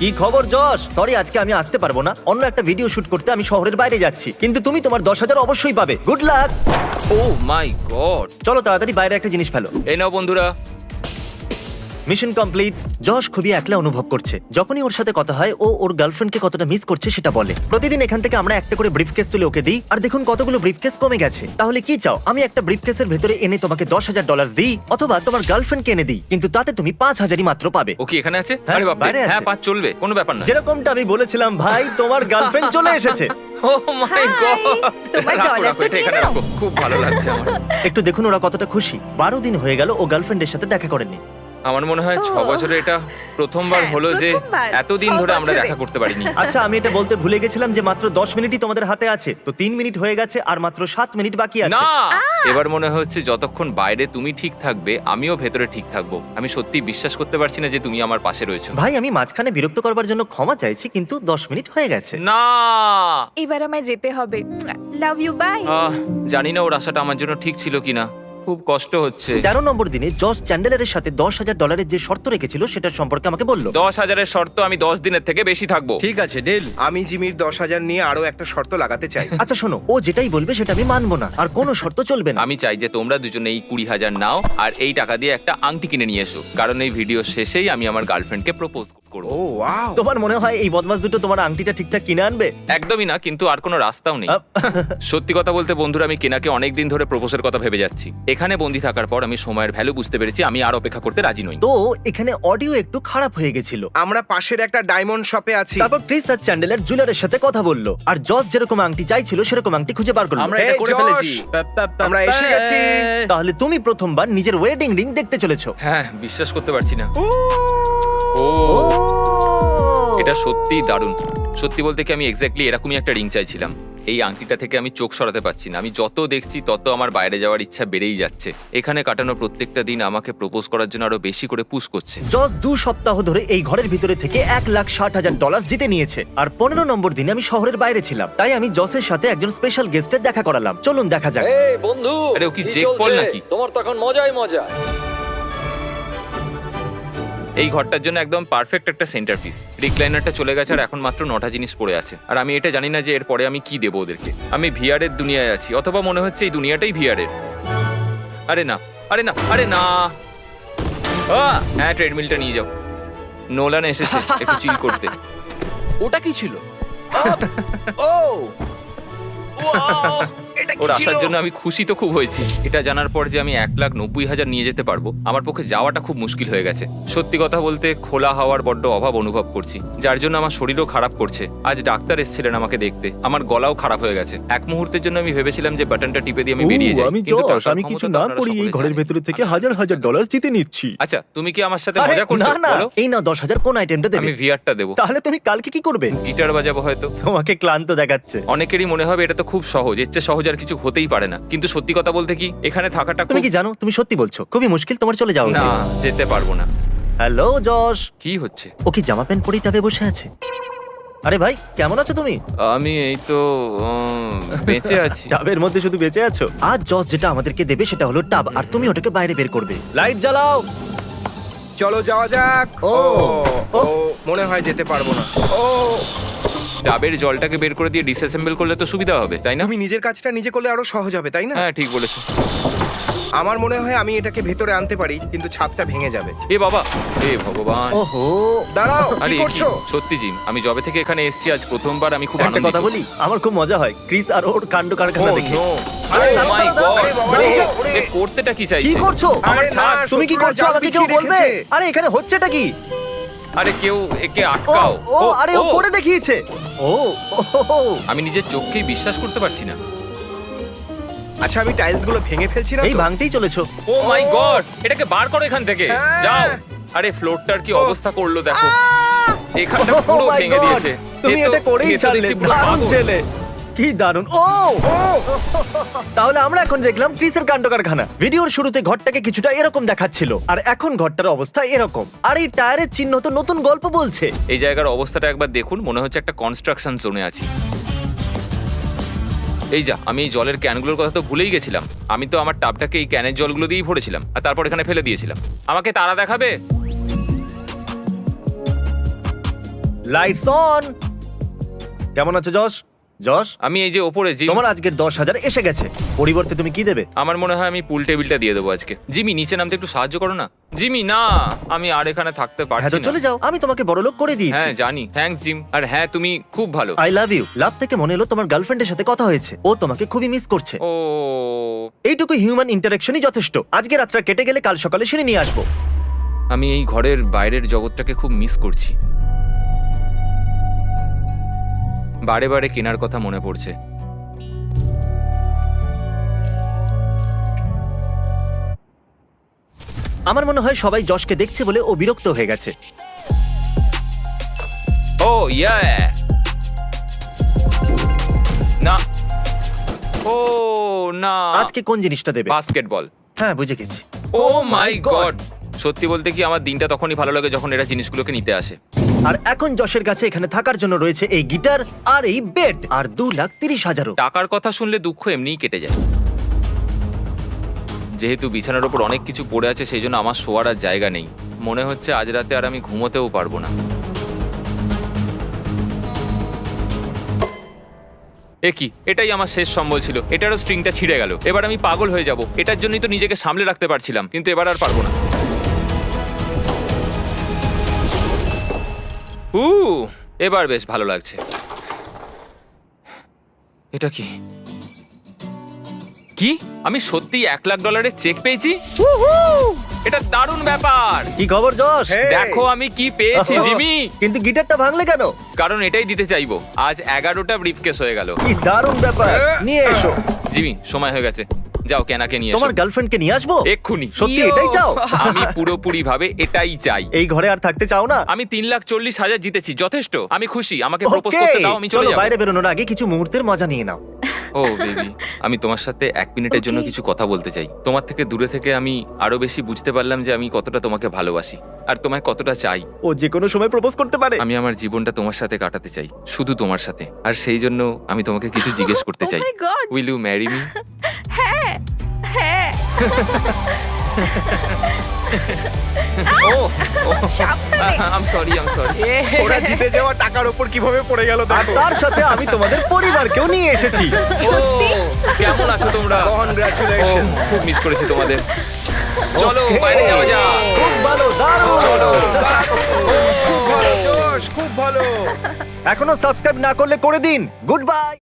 কি খবর যশ? সরি আজকে আমি আসতে পারবো না, অন্য একটা ভিডিও শুট করতে আমি শহরের বাইরে যাচ্ছি, কিন্তু তুমি তোমার 10,000 অবশ্যই পাবে। Good luck. Oh my god. চলো তাড়াতাড়ি বাইরে একটা জিনিস ফেলো। এই নাও বন্ধুরা। Mission complete. যশ খুবই একলা অনুভব করছে। যখনই ওর সাথে কথা হয় ও ওর গার্লফ্রেন্ডকে কতটা মিস করছে সেটা বলে। প্রতিদিন এখান থেকে আমরা একটা করে ব্রিফকেস তুলে ওকে দিই, আর দেখুন কতগুলো ব্রিফকেস কমে গেছে। তাহলে কি চাও, আমি একটা ব্রিফকেসের ভেতরে এনে তোমাকে $10,000 দিই, অথবা তোমার গার্লফ্রেন্ডকে এনে দিই, কিন্তু তাতে তুমি 5,000ই মাত্র পাবে। ও কি এখানে আছে? হ্যাঁ, আরে বাপ রে, বাইরে আছে। হ্যাঁ 5 চলবে, কোনো ব্যাপার না। যেরকমটা আমি বলেছিলাম ভাই, তোমার গার্লফ্রেন্ড চলে এসেছে। ও মাই গড। তোমার ডলার তো এটা নিয়ে এখানে নাও। রাখো, খুব ভালো লাগছে আমার। একটু দেখুন ওরা কতটা খুশি। 12 দিন হয়ে গেল ও গার্লফ্রেন্ডের সাথে দেখা করেনি। আমার মনে হয় 6 বছরে এটা প্রথমবার হ্যাঁ, হলো যে প্রথমবার, এতদিন 6 ধরে আমরা বছরে। দেখা করতে পারিনি। আচ্ছা আমি এটা বলতে ভুলে গেছিলাম যে মাত্র 10 মিনিটই তোমাদের হাতে আছে, তো 3 মিনিট হয়ে গেছে আর মাত্র 7 মিনিট বাকি আছে। না, এবার মনে হচ্ছে যতক্ষণ বাইরে তুমি ঠিক থাকবে আমিও ভেতরে ঠিক থাকবো। আমি সত্যি বিশ্বাস করতে পারছি না যে তুমি আমার পাশে রয়েছো। ভাই আমি মাঝখানে বিরক্ত করবার জন্য ক্ষমা চাইছি, কিন্তু 10 মিনিট হয়ে গেছে। না, এবার আমায় যেতে হবে। Love you, bye. জানি না ওর আশাটা আমার জন্য ঠিক ছিল কিনা, খুব কষ্ট হচ্ছে। 13 নম্বর দিনে জশ চ্যান্ডেলারের সাথে $10,000 যে শর্ত রেখেছিল সেটার সম্পর্কে আমাকে বলল। 10,000-এর শর্ত আমি 10 দিনের থেকে বেশি থাকবো। ঠিক আছে ডিল। আমি জিমির 10,000 নিয়ে আরো একটা শর্ত লাগাতে চাই। আচ্ছা শোনো, ও যেটাই বলবে সেটা আমি মানবো না, আর কোনো শর্ত চলবে না। আমি চাই যে তোমরা দুজনে এই 20,000 নাও আর এই টাকা দিয়ে একটা আংটি কিনে নিয়ে এসো, কারণ এই ভিডিও শেষেই আমি আমার গার্লফ্রেন্ডকে প্রপোজ করব। ও ওয়াও। তোমার মনে হয় এই বদমাস দুটো তোমার আংটিটা ঠিকঠাক কিনে আনবে? একদমই না, কিন্তু আর কোনো রাস্তাও নেই। আপ, সত্যি কথা বলতে বন্ধুরা, আমি কেনাকে অনেক দিন ধরে প্রপোজের কথা ভেবে যাচ্ছি। এখানে বন্দি থাকার পর আমি সময়ের ভ্যালু বুঝতে পেরেছি, আমি আর অপেক্ষা করতে রাজি নই। তো এখানে অডিও একটু খারাপ হয়ে গেছিল। আমরা পাশের একটা ডায়মন্ড শপে আছি। তারপর ক্রিস আর চ্যান্ডেলার জুয়েলারের সাথে কথা বললো, আর জশ যেরকম আংটি চাইছিল সেরকম আংটি খুঁজে বার করলো। আমরা এটা এই, করে জশ, ফেলেছি। আমরা এসে গেছি। তাহলে তুমি প্রথমবার নিজের ওয়েডিং রিং দেখতে চলেছো। হ্যাঁ, বিশ্বাস করতে পারছি না। ও, এটা সত্যিই দারুণ। সত্যি বলতে কি আমি এক্স্যাক্টলি এরকমই একটা রিং চাইছিলাম। এই আংটিটা থেকে আমি চোখ সরাতে পারছি না। আমি যত দেখছি তত আমার বাইরে যাওয়ার ইচ্ছা বেড়েই যাচ্ছে। এখানে কাটানো প্রত্যেকটা দিন আমাকে প্রপোজ করার জন্য আরো বেশি করে পুশ করছে। জস 2 সপ্তাহ ধরে এই ঘরের ভিতরে থেকে $1,60,000 জিতে নিয়েছে। আর 15 নম্বর দিনে আমি শহরের বাইরে ছিলাম, তাই আমি জসের সাথে একজন স্পেশাল গেস্টের দেখা করালাম। চলুন দেখা যাক। এই বন্ধু, আরে ও কি জেক চলছে? পল নাকি? তোমার তো এখন মজাই মজা। এই ঘরটার জন্য একদম পারফেক্ট একটা সেন্টারপিস। রিক্লাইনারটা চলে গেছে আর এখন মাত্র 9টা জিনিস পড়ে আছে। আর আমি এটা জানি না যে এরপরে আমি কি দেবো ওদেরকে। আমি ভিআরের দুনিয়ায় আছি, অথবা মনে হচ্ছে এই দুনিয়াটাই ভিআরের। আরে না, আরে না, আরে না। হ্যাঁ, ট্রেডমিলটা নিয়ে যাও। নোলান এসেছে একটু চিল করতে। ওটা কি ছিল? ও ওয়াও, এটা কি ওর ছিল? আসার জন্য আমি খুশি তো খুব হয়েছি। এটা জানার পর যে আমি 1,90,000 নিয়ে যেতে পারবো, আমার পক্ষে যাওয়াটা খুব মুশকিল হয়ে গেছে। সত্যি কথা বলতে খোলা হাওয়ার বড্ড অভাব অনুভব করছি, যার জন্য আমার শরীরও খারাপ করছে। আজ ডাক্তার এসেছিলেন আমাকে দেখতে, আমার গলাও খারাপ হয়ে গেছে। এক মুহূর্তের জন্য আমি ভেবেছিলাম যে বাটনটা টিপে দিয়ে আমি বেরিয়ে যাই, আমি কিন্তু জস, টাকার আমি ক্ষমতা কিছু তো না আপনারা করি এই সকলে ঘরের জানেন। ভেতরে থেকে $1,000 জিতে নিচ্ছি। আচ্ছা, তুমি কি আমার সাথে আরে, মজা করছো? না না, বলো। এই নাও 10,000। কোন আইটেমটা দেবে? আমি ভিআরটা দেবো। তাহলে তুমি কালকে কি করবে? গিটার বাজাবো হয়তো। তোমাকে ক্লান্ত দেখাচ্ছে। অনেকেরই মনে হবে এটা তো খুব সহজ, এর চেয়ে সহজ আর কিছু হতেই পারে না। কিন্তু সত্যি কথা বলতে কি, এখানে থাকাটা তুমি খুব... কি জানো, তুমি সত্যি বলছো, খুবই মুশকিল, তোমার চলে যাওয়া না, উচিত। যেতে পারবো না। Hello Josh. কি হচ্ছে? ও কি জামা প্যান্ট পরেই টাবে বসে আছে? আরে ভাই, কেমন আছো তুমি? আমি এই তো বেঁচে আছি। টাবের মধ্যে শুধু বেঁচে আছো? আজ জস যেটা আমাদেরকে দেবে সেটা হলো টাব, আর তুমি ওটাকে বাইরে বের করবে। লাইট জ্বালাও। চলো যাওয়া যাক। ও, ও মনে হয় যেতে পারবো না। ও ডাবের জলটাকে বের করে দিয়ে ডিসঅ্যাসেম্বল করলে তো সুবিধা হবে, তাই না? তুমি নিজের কাজটা নিজে করলে আরো সহজ হবে, তাই না? হ্যাঁ, ঠিক বলেছো। আমার মনে হয় আমি এটাকে ভেতরে আনতে পারি, কিন্তু ছাদটা ভেঙে যাবে। এ বাবা, এ ভগবান। ওহো। দাঁড়াও, আরে কি এ কি? করছো? সত্যি জিম, আমি জবে থেকে এখানে এসেছি আজ প্রথমবার, আমি খুব একটা আনন্দিত। কথা বলি, আমার খুব মজা হয় ক্রিস আর ওর কাণ্ড কারখানা Oh, দেখে। no! আরে, Oh দাঁড়াও, my দাঁড়াও, God! আরে বাবা, আরে, ওরে। এ করতেটা কি চাইছে? কি করছো? আরে না, তুমি কি শত্রুরা করছো? জাল আমাকে কেউ বিছিয়ে বলবে? রেখেছে। আরে এখানে হচ্ছেটা কি? আরে কেউ একে ও আটকাও। ও আরে ও করে দেখিয়েছে। ও ও, আমি নিজের চোখকেই বিশ্বাস করতে পারছি না। আচ্ছা, আমি টাইলস গুলো ভেঙে ফেলছি না এই তো? ভাঙতেই চলেছো। ও মাই গড, এটাকে বার করো এখান থেকে। হ্যাঁ। যাও। আরে ফ্লোরটার কি অবস্থা করলো দেখো। এখানটা Oh পুরো my ভেঙে God! দিয়েছে। তুমি এ তো- এটা করেই এ তো ছাড়লে, দেখছি পুরো দারুণ পাগল। ছেলে। কি দারুণ। ও তাহলে আমরা এখন দেখলাম ক্রিসের কাণ্ড কারখানা। ভিডিওর শুরুতে ঘরটাকে কিছুটা এরকম দেখাচ্ছিল, আর এখন ঘরটার অবস্থা এরকম। আর এই টায়ারের চিহ্ন তো নতুন গল্প বলছে। এই জায়গার অবস্থাটা একবার দেখুন, মনে হচ্ছে একটা কনস্ট্রাকশন জোনে আছি। এই যা, আমি এই জলের ক্যানগুলোর কথা তো ভুলেই গেছিলাম। আমি তো আমার টাবটাকে এই ক্যানের জলগুলো দিয়েই ভরেছিলাম, আর তারপর এখানে ফেলে দিয়েছিলাম। আমাকে তারা দেখাবে? Lights on. কেমন আছো যশ? যশ, আমি এই যে ওপরে জিম, তোমার আজকের 10,000 এসে গেছে। পরিবর্তে তুমি কি দেবে? আমার মনে হয় আমি পুল টেবিলটা দিয়ে দেবো আজকে। জিমি নিচে নামতে একটু সাহায্য করো না। জিমি না, আমি আর এখানে থাকতে হ্যাঁ পারছি তো না। চলে যাও, আমি তোমাকে বড়লোক করে দিয়েছি। হ্যাঁ জানি, থ্যাঙ্কস জিম। আর হ্যাঁ তুমি খুব ভালো। I love you. লাভ থেকে মনে এলো তোমার গার্লফ্রেন্ডের সাথে কথা হয়েছে, ও তোমাকে খুবই মিস করছে। ও এইটুকু হিউম্যান ইন্টারাকশনই যথেষ্ট। আজকে রাতটা কেটে গেলে কাল সকালে সেরে নিয়ে আসবো। আমি এই ঘরের বাইরের জগৎটাকে খুব মিস করছি। বারে বারে কেনার কথা মনে পড়ছে। আমার মনে হয় সবাই যশকে দেখছে বলে ও বিরক্ত হয়ে গেছে। ও ইয়া না, ও না, আজকে কোন জিনিসটা দেবে? বাস্কেটবল। হ্যাঁ বুঝে গেছি। ও মাই গড, সত্যি বলতে কি আমার দিনটা তখনই ভালো লাগে যখন এরা জিনিসগুলোকে নিতে আসে। আর এখন যশের কাছে এখানে থাকার জন্য রয়েছে এই গিটার আর এই বেড আর 2,30,000। টাকার কথা শুনলে দুঃখ এমনিই কেটে যায়। যেহেতু বিছানার ওপর অনেক কিছু পড়ে আছে সেই জন্য আমার শোয়ার আর জায়গা নেই। মনে হচ্ছে আজ রাতে আর আমি ঘুমোতেও পারবো না। কি এটাই আমার শেষ সম্বল ছিল, এটারও স্ট্রিংটা ছিঁড়ে গেল। এবার আমি পাগল হয়ে যাব। এটার জন্যই তো নিজেকে সামলে রাখতে পারছিলাম, কিন্তু এবার আর পারবো না। এবার বেশ ভালো লাগছে। এটা কি কি আমি সত্যি $1,00,000 চেক পেয়েছি? এটা দারুণ ব্যাপার। কি খবর যশ? Hey! দেখো আমি কি পেয়েছি জিমি। কিন্তু গিটারটা ভাঙলে কেন? কারণ এটাই দিতে চাইবো। আজ 11টা ব্রিফকেস হয়ে গেল। কি দারুণ ব্যাপার। নিয়ে এসো। জিমি সময় হয়ে গেছে, যাও কেনাকে নিয়ে এসো। তোমার গার্লফ্রেন্ডকে নিয়ে আসবো? এক্ষুনি। সত্যি এটাই চাও? আমি পুরোপুরি ভাবে এটাই চাই। এই ঘরে আর থাকতে চাও না? আমি 3,40,000 জিতেছি, যথেষ্ট। আমি খুশি। আমাকে প্রপোজ ওকে, করতে দাও, আমি চলে চলো যাব। বাইরে বেরোনোর আগে কিছু মুহূর্তের মজা নিয়ে নাও। ও বেবি, আমি তোমার সাথে 1 মিনিটের জন্য Okay. কিছু কথা বলতে চাই। তোমার থেকে দূরে থেকে আমি আরো বেশি বুঝতে পারলাম যে আমি কতটা তোমাকে ভালোবাসি আর তোমায় কতটা চাই। ও যে কোনো সময় প্রপোজ করতে পারে। আমি আমার জীবনটা তোমার সাথে কাটাতে চাই, শুধু তোমার সাথে। আর সেই জন্য আমি তোমাকে কিছু জিজ্ঞেস করতে Oh চাই। my God! Will you marry me? হ্যাঁ হ্যাঁ ও সাবধানে। I'm sorry. ওরা জিতে যাওয়া টাকার উপর কিভাবে পড়ে গেল আর দেখো। তার সাথে আমি তোমাদের পরিবারকেও নিয়ে এসেছি। কেমন আছো তোমরা? Congratulations! ও, খুব মিস করেছি তোমাদের। চলো Okay. বাইরে যাওয়া যাক। খুব ভালো, দারুণ। চলো। খুব ভালো যশ, খুব ভালো। এখনো সাবস্ক্রাইব না করলে করে দিন। Good bye.